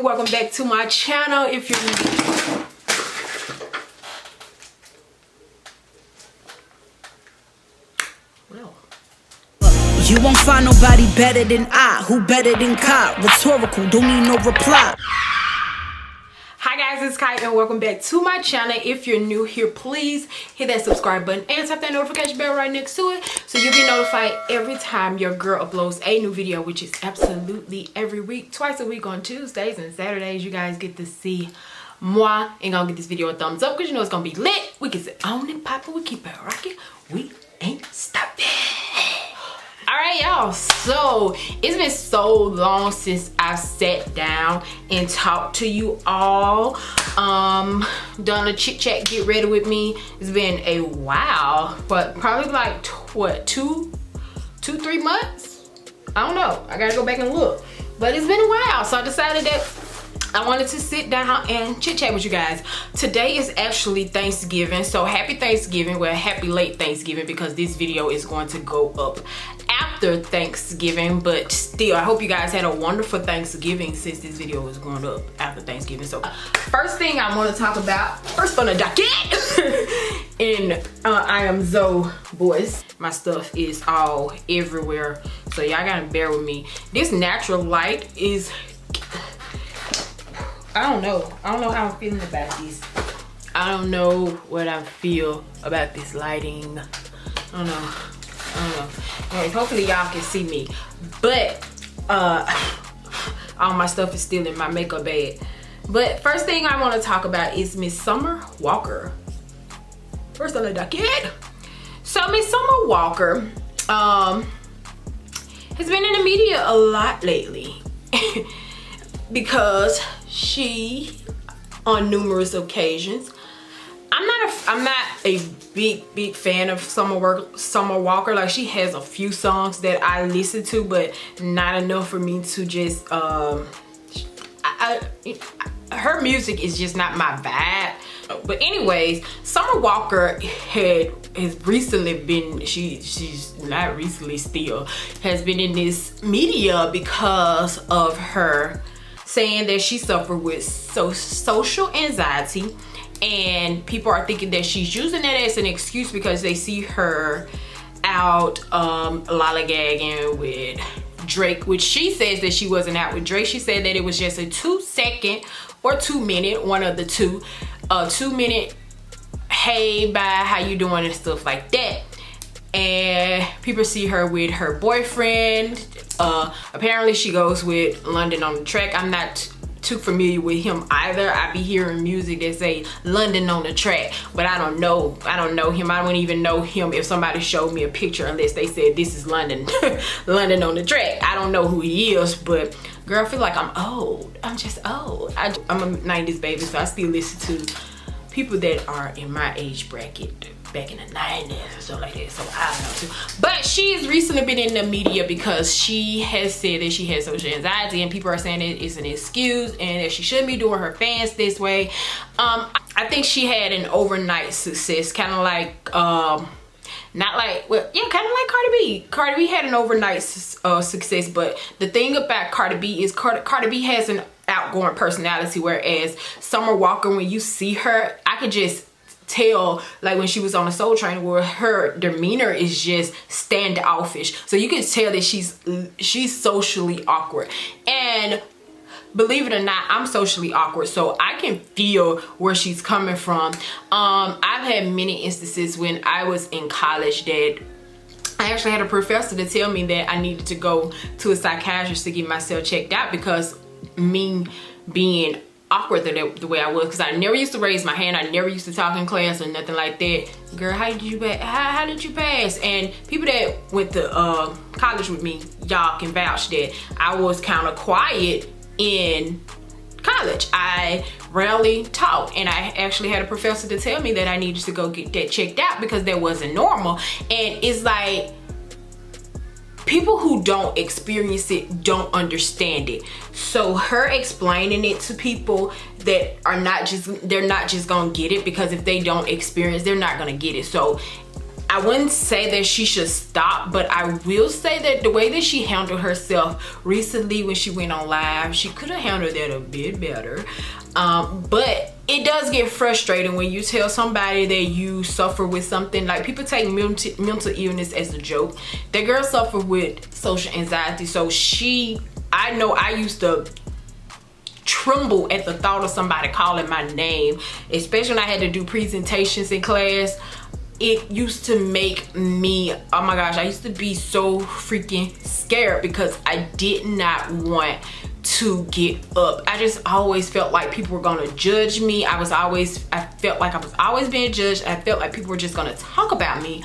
welcome back to my channel. If you're you won't find nobody better than I. Who better than Kai? Rhetorical, don't need no reply. Hi guys, it's Kai and welcome back to my channel. If you're new here, please hit that subscribe button and tap that notification bell right next to it so you'll be notified every time your girl uploads a new video, which is absolutely every week, twice a week on Tuesdays and Saturdays. You guys get to see moi and gonna give this video a thumbs up because you know it's gonna be lit. We can sit on and pop it, we keep it rocking, we ain't stopping. Alright y'all, so it's been so long since I've sat down and talked to you all, done a chit chat, get ready with me. It's been a while, but probably like what, two, 3 months? I don't know, I gotta go back and look, but it's been a while, so I decided that I wanted to sit down and chit chat with you guys. Today is actually Thanksgiving, so happy Thanksgiving. Well, happy late Thanksgiving because this video is going to go up after Thanksgiving, but still I hope you guys had a wonderful Thanksgiving since this video is going up after Thanksgiving. So first thing I want to talk about, first on the docket in I am Zoe voice. My stuff is all everywhere, so y'all gotta bear with me. This natural light is, I don't know how I'm feeling about this. I don't know what I feel about this lighting. I don't know. Anyways, hopefully y'all can see me, but all my stuff is still in my makeup bag. But first thing I want to talk about is Miss Summer Walker. First on the docket. So Miss Summer Walker has been in the media a lot lately because she, on numerous occasions, I'm not a big fan of Summer Walker. Like, she has a few songs that I listen to, but not enough for me to just her music is just not my vibe. But anyways, Summer Walker has recently been, she's not recently, still has been in this media because of her saying that she suffered with social anxiety, and people are thinking that she's using that as an excuse because they see her out lollygagging with Drake, which she says that she wasn't out with Drake. She said that it was just a 2-second or 2 minute, one of the two, 2 minute hey bye, how you doing and stuff like that. And people see her with her boyfriend. Apparently she goes with London on the Track. I'm not too familiar with him either. I be hearing music that say London on the Track, but I don't know him. I wouldn't even know him if somebody showed me a picture unless they said this is London London on the Track. I don't know who he is, but girl, I feel like I'm old. I'm just old. I'm a 90s baby, so I still listen to people that are in my age bracket back in the 90s or something like that, so I don't know too. But she's recently been in the media because she has said that she has social anxiety, and people are saying that it's an excuse and that she shouldn't be doing her fans this way. I think she had an overnight success, kind of like not like, well, yeah, kind of like Cardi B. Cardi B had an overnight success, but the thing about Cardi B is Cardi B has an outgoing personality, whereas Summer Walker, when you see her, I could just tell, like when she was on the Soul Train, where her demeanor is just standoffish, so you can tell that she's socially awkward. And believe it or not, I'm socially awkward, so I can feel where she's coming from. I've had many instances when I was in college that I actually had a professor to tell me that I needed to go to a psychiatrist to get myself checked out because me being awkward the way I was, because I never used to raise my hand, I never used to talk in class or nothing like that. Girl, how did you pass? And people that went to college with me, y'all can vouch that I was kind of quiet in college. I rarely talked, and I actually had a professor to tell me that I needed to go get that checked out because that wasn't normal. And it's like, people who don't experience it don't understand it. So her explaining it to people that are not just, they're not just gonna get it, because if they don't experience, they're not gonna get it. So I wouldn't say that she should stop, but I will say that the way that she handled herself recently when she went on live, she could have handled that a bit better. But it does get frustrating when you tell somebody that you suffer with something. Like, people take mental illness as a joke. That girl suffered with social anxiety, so I know I used to tremble at the thought of somebody calling my name, especially when I had to do presentations in class. It used to make me, oh my gosh, I used to be so freaking scared because I did not want to get up. I just always felt like people were gonna judge me. I felt like I was always being judged. I felt like people were just gonna talk about me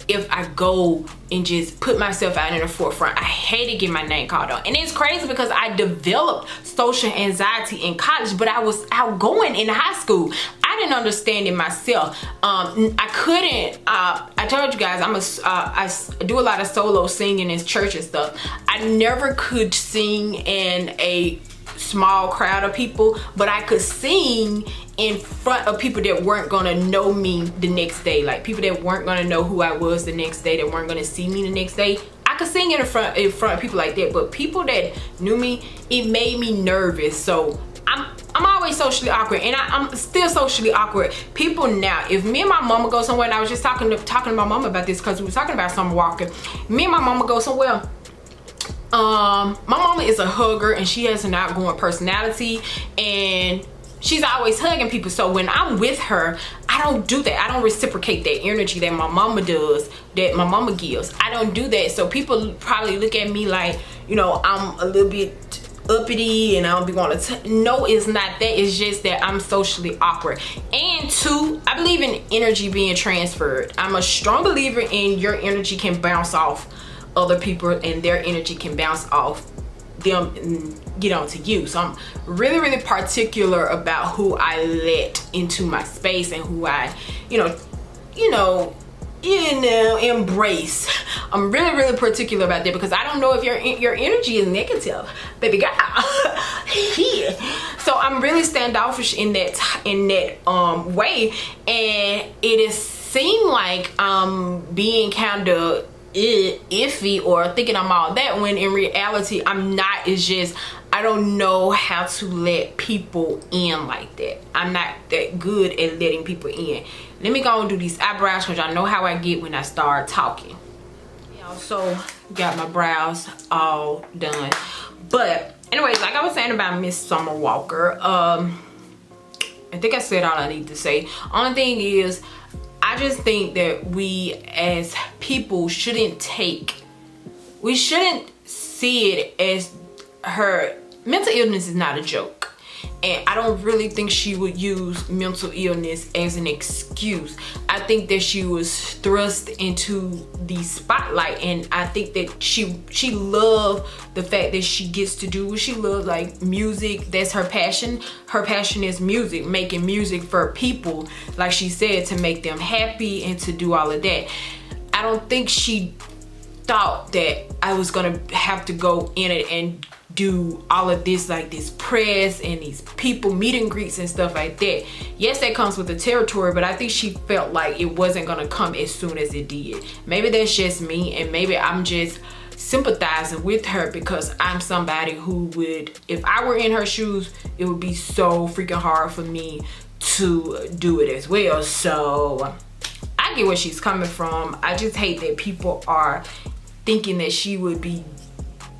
if I go and just put myself out in the forefront. I hated getting my name called out. And it's crazy because I developed social anxiety in college, but I was outgoing in high school. I didn't understand it myself. I couldn't, I told you guys, I do a lot of solo singing in church and stuff. I never could sing in a small crowd of people, but I could sing in front of people that weren't gonna know me the next day. Like, people that weren't gonna know who I was the next day, that weren't gonna see me the next day. I could sing in front of people like that, but people that knew me, it made me nervous. So I'm always socially awkward, and I'm still socially awkward. People now, if me and my mama go somewhere, and I was just talking to my mama about this because we were talking about Summer Walker. Me and my mama go somewhere. My mama is a hugger, and she has an outgoing personality, and she's always hugging people. So when I'm with her, I don't do that. I don't reciprocate that energy that my mama does, that my mama gives. I don't do that. So people probably look at me like, you know, I'm a little bit uppity and I don't be wanting to. No, it's not that. It's just that I'm socially awkward. And two, I believe in energy being transferred. I'm a strong believer in your energy can bounce off other people, and their energy can bounce off them and get onto you. So I'm really particular about who I let into my space and who I embrace. I'm really particular about that because I don't know if your energy is negative, baby girl. Yeah. So I'm really standoffish in that way, and it seemed like being kind of iffy or thinking I'm all that, when in reality I'm not. It's just I don't know how to let people in like that. I'm not that good at letting people in. Let me go and do these eyebrows because y'all know how I get when I start talking. I also got my brows all done. But anyways, like I was saying about Miss Summer Walker, I think I said all I need to say. Only thing is, I just think that we as people shouldn't see it as her mental illness is not a joke. And I don't really think she would use mental illness as an excuse. I think that she was thrust into the spotlight, and I think that she loved the fact that she gets to do what she loves, like music. That's her passion. Her passion is music, making music for people, like she said, to make them happy and to do all of that. I don't think she thought that I was gonna have to go in it and do all of this, like this press and these people meet and greets and stuff like that. Yes, that comes with the territory, but I think she felt like it wasn't gonna come as soon as it did. Maybe that's just me, and maybe I'm just sympathizing with her because I'm somebody who would, if I were in her shoes, it would be so freaking hard for me to do it as well. So I get where she's coming from. I just hate that people are thinking that she would be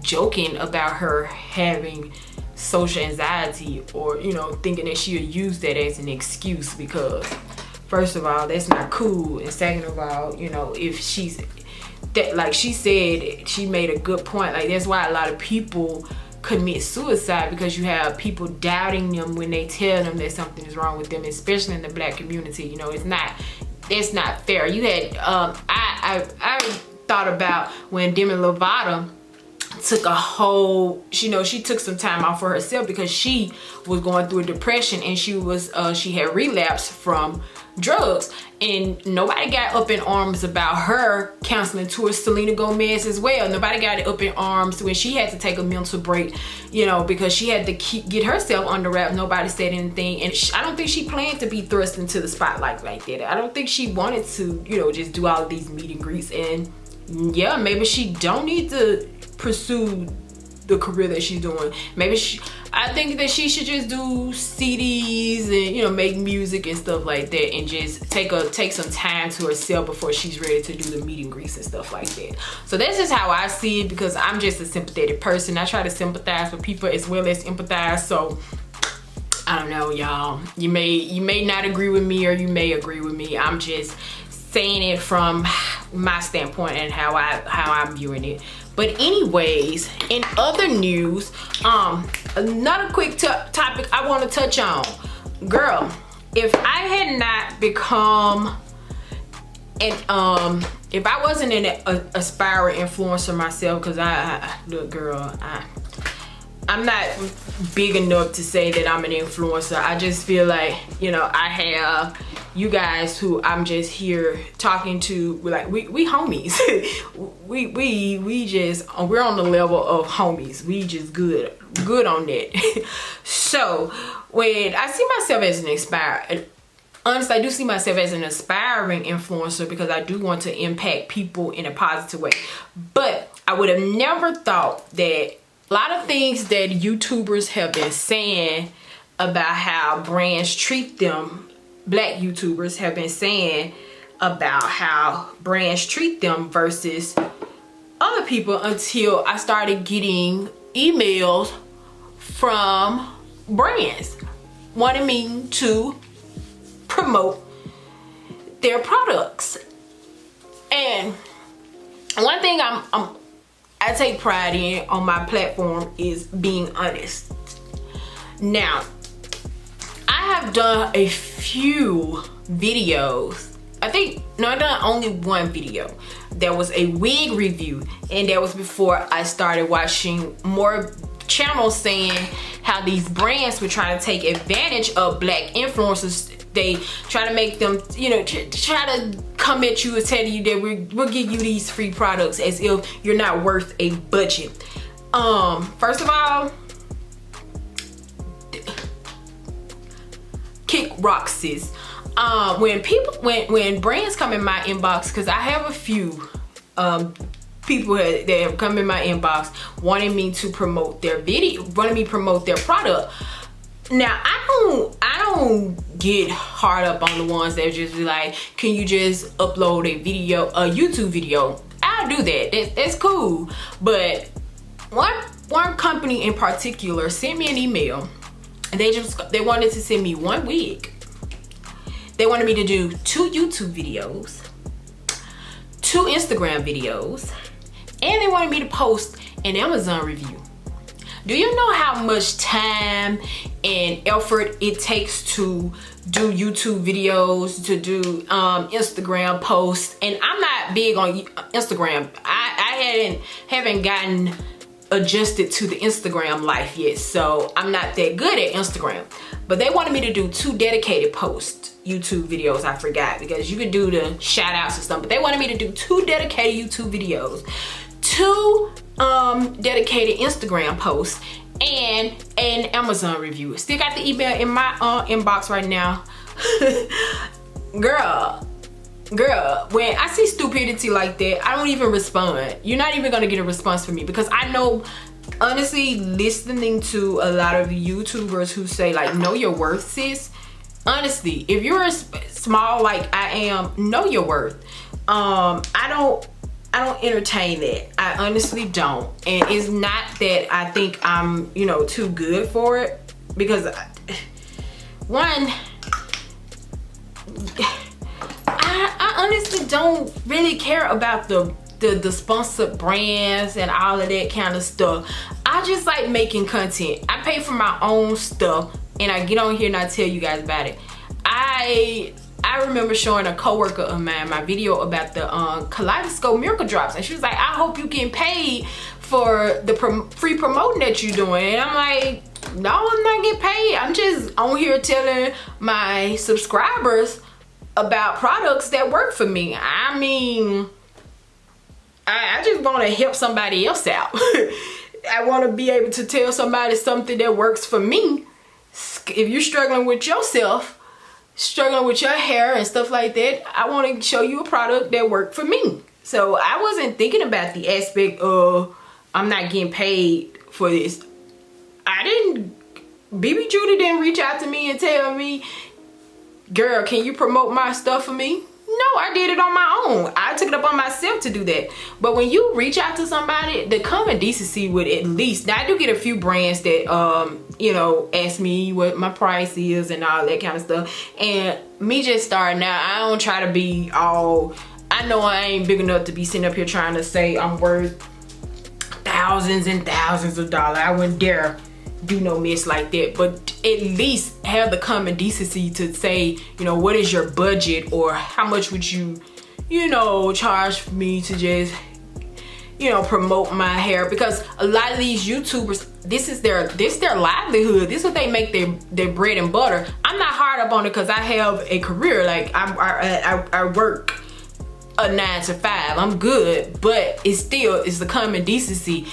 joking about her having social anxiety, or thinking that she would use that as an excuse, because first of all, that's not cool, and second of all, if she's that, like she said, she made a good point, like that's why a lot of people commit suicide, because you have people doubting them when they tell them that something is wrong with them, especially in the Black community. It's not fair. You had I thought about when Demi Lovato took a whole, you know, she took some time out for herself because she was going through a depression, and she had relapsed from drugs, and nobody got up in arms about her counseling towards Selena Gomez as well. Nobody got up in arms when she had to take a mental break, you know, because she had to get herself under wraps. Nobody said anything, and I don't think she planned to be thrust into the spotlight like that. I don't think she wanted to, you know, just do all of these meet and greets. And yeah, maybe she don't need to pursue the career that she's doing. Maybe I think that she should just do CDs and, you know, make music and stuff like that, and just take some time to herself before she's ready to do the meet and greets and stuff like that. So that's just how I see it, because I'm just a sympathetic person. I try to sympathize with people as well as empathize. So I don't know, y'all. You may not agree with me, or you may agree with me. I'm just saying it from my standpoint and how I'm viewing it. But anyways, in other news, another quick topic I want to touch on. Girl, if I had not become an if I wasn't an aspiring influencer myself, because look, girl, I'm not big enough to say that I'm an influencer. I just feel like, you know, I have you guys who I'm just here talking to, like we homies. we're on the level of homies. We just good on that. So when I see myself as honestly, I do see myself as an aspiring influencer, because I do want to impact people in a positive way. But I would have never thought that a lot of things that YouTubers have been saying about how brands treat them, Black YouTubers have been saying about how brands treat them versus other people, until I started getting emails from brands wanting me to promote their products. And one thing I take pride in on my platform is being honest. Now, I have done a few videos. I've done only one video. That was a wig review, and that was before I started watching more channels saying how these brands were trying to take advantage of Black influencers. They try to make them, you know, try to come at you and tell you that we'll give you these free products as if you're not worth a budget. First of all, kick rocks, sis. When brands come in my inbox, because I have a few people that have come in my inbox wanting me to promote their video, wanting me to promote their product. Now, I don't get hard up on the ones that just be like, can you just upload a YouTube video? I'll do that. That's cool. But one company in particular sent me an email, and they wanted to send me one wig. They wanted me to do 2 YouTube videos, 2 Instagram videos, and they wanted me to post an Amazon review. Do you know how much time and effort it takes to do YouTube videos, to do Instagram posts? And I'm not big on Instagram. I haven't gotten adjusted to the Instagram life yet, so I'm not that good at Instagram. But they wanted me to do 2 dedicated YouTube videos. I forgot, because you could do the shout outs and stuff, but they wanted me to do 2 dedicated YouTube videos, 2 dedicated Instagram posts, and an Amazon review. Still got the email in my inbox right now. girl, when I see stupidity like that, I don't even respond. You're not even gonna get a response from me, because I know, honestly, listening to a lot of YouTubers who say like, know your worth, sis. Honestly, if you're small like I am, know your worth. I don't entertain that. I honestly don't. And it's not that I think I'm, you know, too good for it, because I honestly don't really care about the sponsored brands and all of that kind of stuff. I just like making content. I pay for my own stuff, and I get on here and I tell you guys about it. I remember showing a coworker of mine my video about the Kaleidoscope Miracle Drops, and she was like, I hope you getting paid for the free promoting that you're doing. And I'm like, no, I'm not getting paid. I'm just on here telling my subscribers about products that work for me. I mean, I just want to help somebody else out. I want to be able to tell somebody something that works for me. If you're struggling with yourself, struggling with your hair and stuff like that, I want to show you a product that worked for me. So I wasn't thinking about the aspect of I'm not getting paid for this. BB Judy didn't reach out to me and tell me, girl, can you promote my stuff for me? No, I did it on my own. I took it up on myself to do that. But when you reach out to somebody, the common decency would at least, now I do get a few brands that, you know, ask me what my price is and all that kind of stuff. And me just starting out, I don't try to be all, I know I ain't big enough to be sitting up here trying to say I'm worth thousands and thousands of dollars. I wouldn't dare do no mess like that, but at least have the common decency to say, you know, what is your budget, or how much would you, you know, charge me to just, you know, promote my hair? Because a lot of these YouTubers, this is their livelihood. This is what they make their bread and butter. I'm not hard up on it because I have a career. Like I work a 9 to 5. I'm good, but it's the common decency.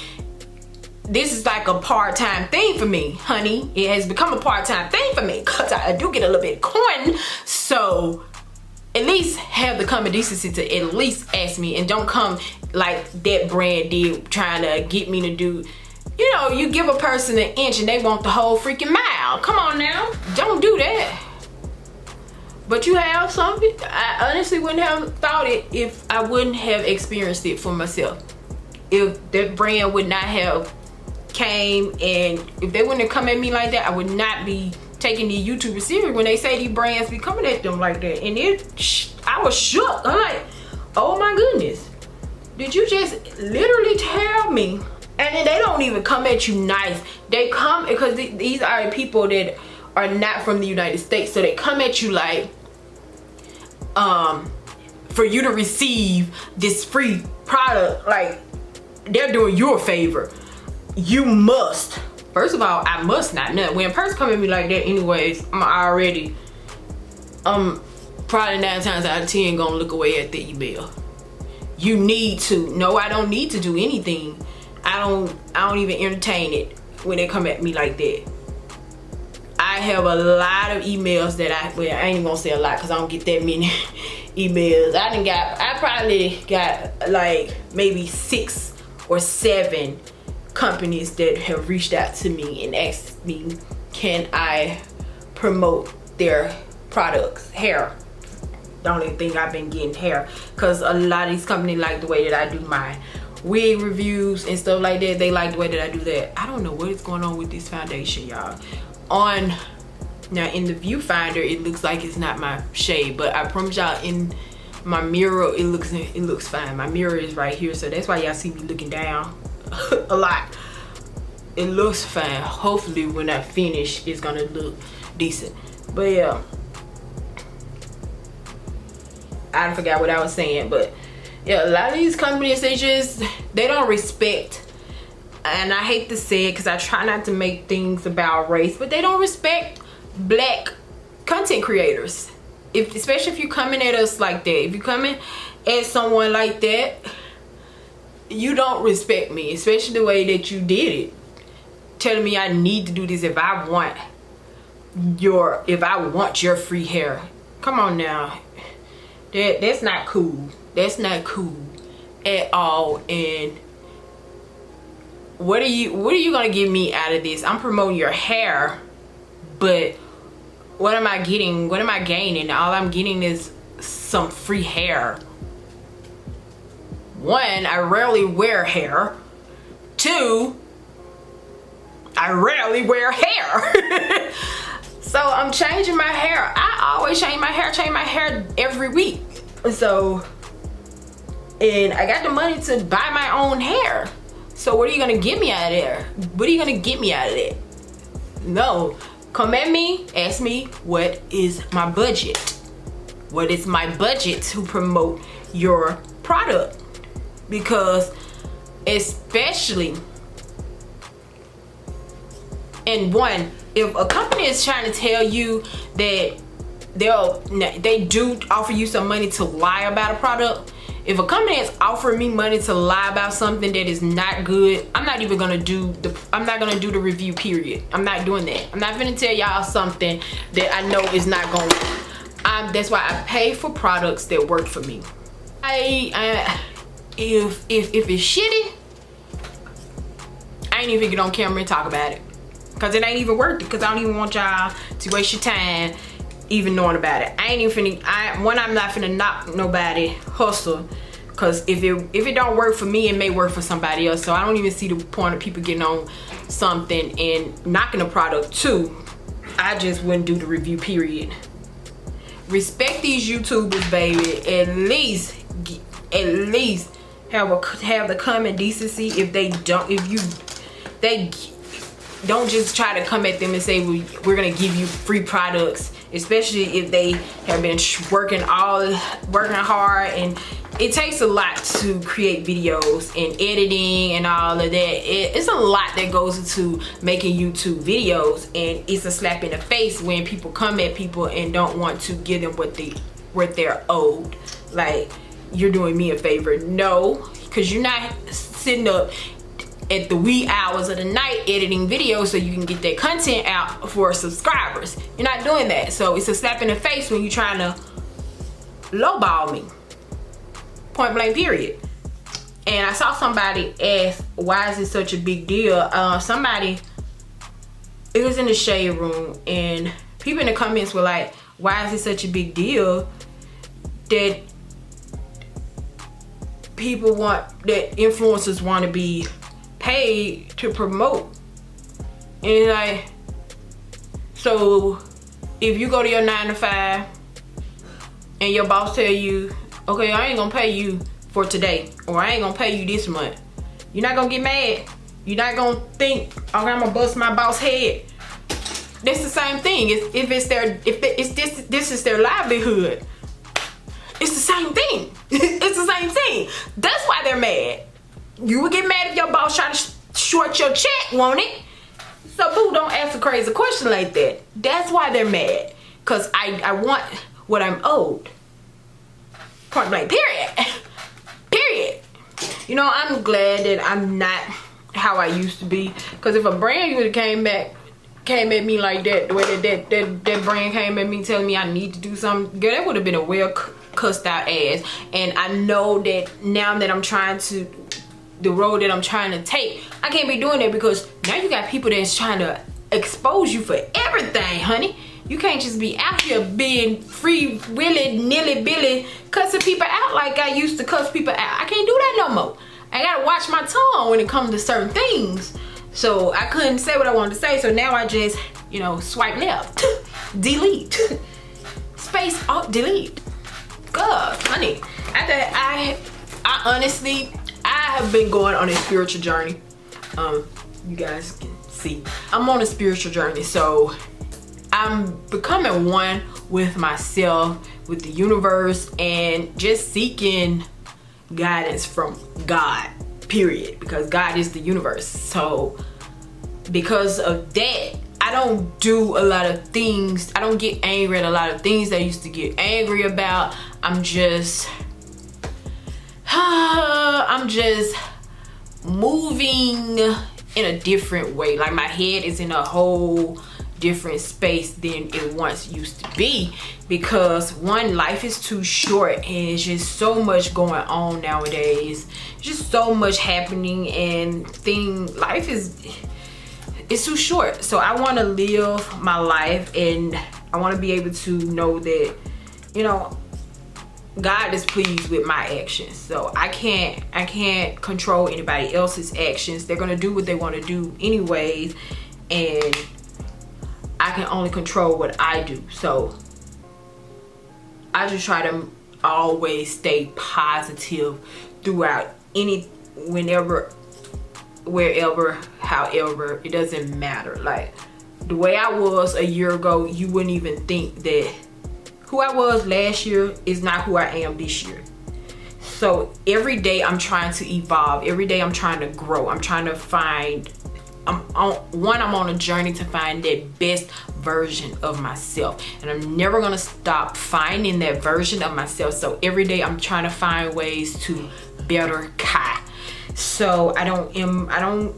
This is like a part-time thing for me, honey. It has become a part-time thing for me because I do get a little bit of coin. So at least have the common decency to at least ask me, and don't come like that brand did trying to get me to do, you know, you give a person an inch and they want the whole freaking mile. Come on now, don't do that. But you have something. I honestly wouldn't have thought it if I wouldn't have experienced it for myself. If that brand would not have came, and if they wouldn't have come at me like that, I would not be taking these YouTubers serious when they say these brands be coming at them like that. And I was shook. I'm like, oh my goodness, did you just literally tell me? And then they don't even come at you nice. They come because these are people that are not from the United States, so they come at you like, for you to receive this free product, like they're doing you a favor. You must. First of all, I must not. Now, when a person come at me like that anyways, probably 9 times out of 10 gonna look away at the email. You need to. No, I don't need to do anything. I don't even entertain it when they come at me like that. I have a lot of emails that I ain't even gonna say a lot because I don't get that many emails. I probably got like maybe 6 or 7 companies that have reached out to me and asked me, can I promote their products, hair. The only thing I've been getting hair, because a lot of these companies like the way that I do my wig reviews and stuff like that. They like the way that I do that. I don't know what is going on with this foundation, y'all. Now in the viewfinder it looks like it's not my shade, but I promise y'all in my mirror it looks fine. My mirror is right here, so that's why y'all see me looking down a lot. It looks fine. Hopefully when I finish it's gonna look decent. But yeah, I forgot what I was saying, but yeah, a lot of these companies, they don't respect, and I hate to say it because I try not to make things about race, but they don't respect black content creators. Especially if you're coming at us like that, if you're coming at someone like that, you don't respect me, especially the way that you did it, telling me I need to do this if I want your free hair. Come on now, that's not cool. That's not cool at all. And what are you gonna give me out of this? I'm promoting your hair, but what am I getting? What am I gaining? All I'm getting is some free hair. 1, I rarely wear hair. 2, I rarely wear hair. So I'm changing my hair. I always change my hair every week. So, and I got the money to buy my own hair. So what are you gonna get me out of there? What are you gonna get me out of that? No, come at me, ask me what is my budget? What is my budget to promote your product? Because especially. And one, if a company is trying to tell you that they do offer you some money to lie about a product, if a company is offering me money to lie about something that is not good, I'm not even gonna do the review, period. I'm not doing that. I'm not gonna tell y'all something that I know is not gonna work. That's why I pay for products that work for me. If it's shitty, I ain't even get on camera and talk about it, cause it ain't even worth it, cause I don't even want y'all to waste your time even knowing about it. I ain't even finna, I'm not finna knock nobody hustle, cause if it don't work for me, it may work for somebody else. So I don't even see the point of people getting on something and knocking a product too. I just wouldn't do the review, period. Respect these YouTubers, baby. At least have the common decency. If they don't just try to come at them and say, well, we're gonna give you free products, especially if they have been working hard. And it takes a lot to create videos and editing and all of that. It's a lot that goes into making YouTube videos, and it's a slap in the face when people come at people and don't want to give them what they're owed. Like, you're doing me a favor. No, because you're not sitting up at the wee hours of the night editing videos so you can get that content out for subscribers. You're not doing that. So it's a slap in the face when you're trying to lowball me. Point blank, period. And I saw somebody ask, why is it such a big deal? It was in the shade room, and people in the comments were like, why is it such a big deal that influencers want to be paid to promote? And like, so if you go to your 9 to 5 and your boss tell you, okay, I ain't gonna pay you for today, or I ain't gonna pay you this month, you're not gonna get mad. You're not gonna think, okay, I'm gonna bust my boss head. That's the same thing. This is their livelihood. It's the same thing. It's the same thing. That's why they're mad. You would get mad if your boss try to short your check, won't it? So boo, don't ask a crazy question like that. That's why they're mad. Cause I want what I'm owed. Point blank, period. Period. You know, I'm glad that I'm not how I used to be. Cause if a brand would have came at me like that, the way that brand came at me telling me I need to do something, girl, that would have been a well cussed out ass. And I know that now that I'm trying to, the road that I'm trying to take, I can't be doing that, because now you got people that's trying to expose you for everything, honey. You can't just be out here being free willy nilly billy cussing people out like I used to cuss people out. I can't do that no more. I gotta watch my tongue when it comes to certain things. So I couldn't say what I wanted to say, so now I just, you know, swipe left, delete, space off, delete. God, honey, I honestly, I have been going on a spiritual journey. You guys can see I'm on a spiritual journey, so I'm becoming one with myself, with the universe, and just seeking guidance from God, period, because God is the universe. So because of that, I don't do a lot of things. I don't get angry at a lot of things that I used to get angry about. I'm just moving in a different way. Like, my head is in a whole different space than it once used to be, because one, life is too short, and it's just so much going on nowadays. Just so much happening, and life is, it's too short. So I want to live my life, and I want to be able to know that, you know, God is pleased with my actions. So I can't control anybody else's actions. They're gonna do what they want to do anyways, and I can only control what I do. So I just try to always stay positive throughout whenever, wherever, however, it doesn't matter. Like, the way I was a year ago, you wouldn't even think that who I was last year is not who I am this year. So every day I'm trying to evolve. Every day I'm trying to grow. I'm trying to find, I'm on a journey to find that best version of myself, and I'm never gonna stop finding that version of myself. So every day I'm trying to find ways to better Kai. So I don't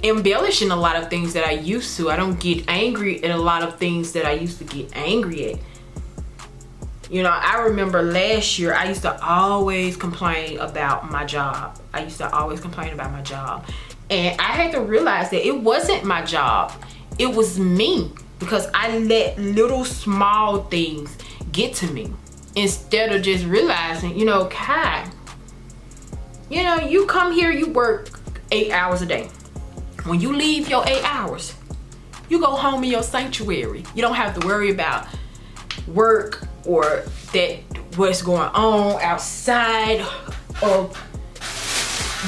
embellish in a lot of things that I used to. I don't get angry at a lot of things that I used to get angry at. You know, I remember last year I used to always complain about my job. And I had to realize that it wasn't my job, it was me, because I let little small things get to me instead of just realizing, you know, Kai, you know, you come here, you work 8 hours a day. When you leave your 8 hours, you go home in your sanctuary. You don't have to worry about work or that what's going on outside of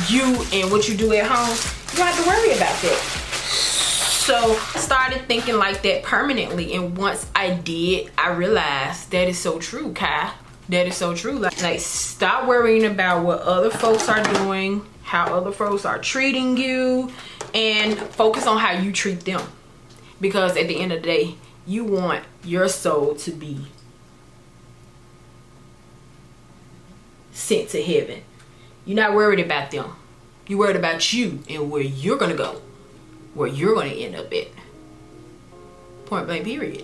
you and what you do at home. You don't have to worry about that. So I started thinking like that permanently, and once I did, I realized that is so true, Kai. That is so true. Like stop worrying about what other folks are doing, how other folks are treating you, and focus on how you treat them. Because at the end of the day, you want your soul to be sent to heaven. You're not worried about them. You're worried about you and where you're gonna go, where you're gonna end up at. Point blank, period.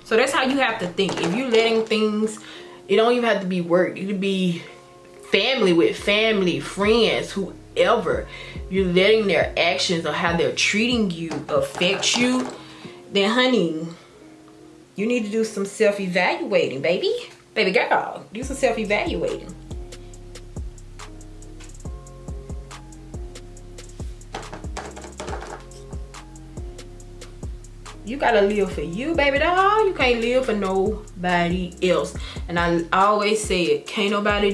So that's how you have to think. If you're letting things, it don't even have to be work. It could be family, with family, friends, whoever. You're letting their actions or how they're treating you affect you, then honey, you need to do some self-evaluating, baby. Baby girl, do some self-evaluating. You gotta live for you, baby doll. You can't live for nobody else. And I always say it, can't nobody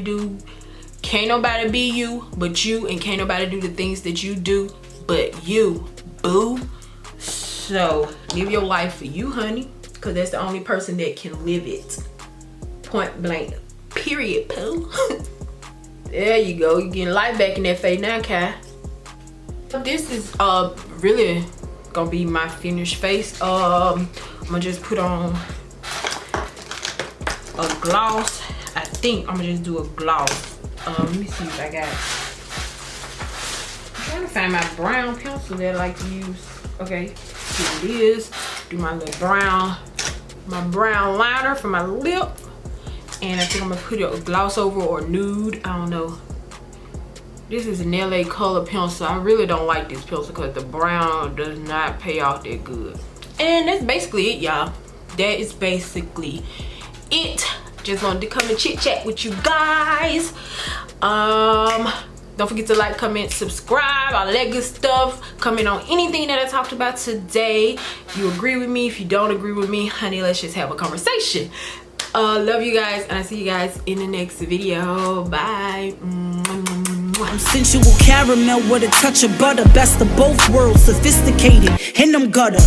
be you but you, and can't nobody do the things that you do but you, boo. So live your life for you, honey, because that's the only person that can live it. Point blank, period, poo. There you go. You're getting life back in that face now, Kai. This is really gonna be my finished face. I'm gonna just put on a gloss. I think I'm gonna just do a gloss. Let me see if I got it. I'm trying to find my brown pencil that I like to use. Okay, here it is. Do my little brown liner for my lip. And I think I'm gonna put a gloss over, or nude, I don't know. This is an LA color pencil. I really don't like this pencil because the brown does not pay off that good. And that's basically it, y'all. That is basically it. Just wanted to come and chit chat with you guys. Don't forget to like, comment, subscribe, all that good stuff. Comment on anything that I talked about today. If you agree with me, if you don't agree with me, honey, let's just have a conversation. Love you guys, and I see you guys in the next video. Bye. I'm sensual caramel with a touch of butter. Best of both worlds, sophisticated in them gutter.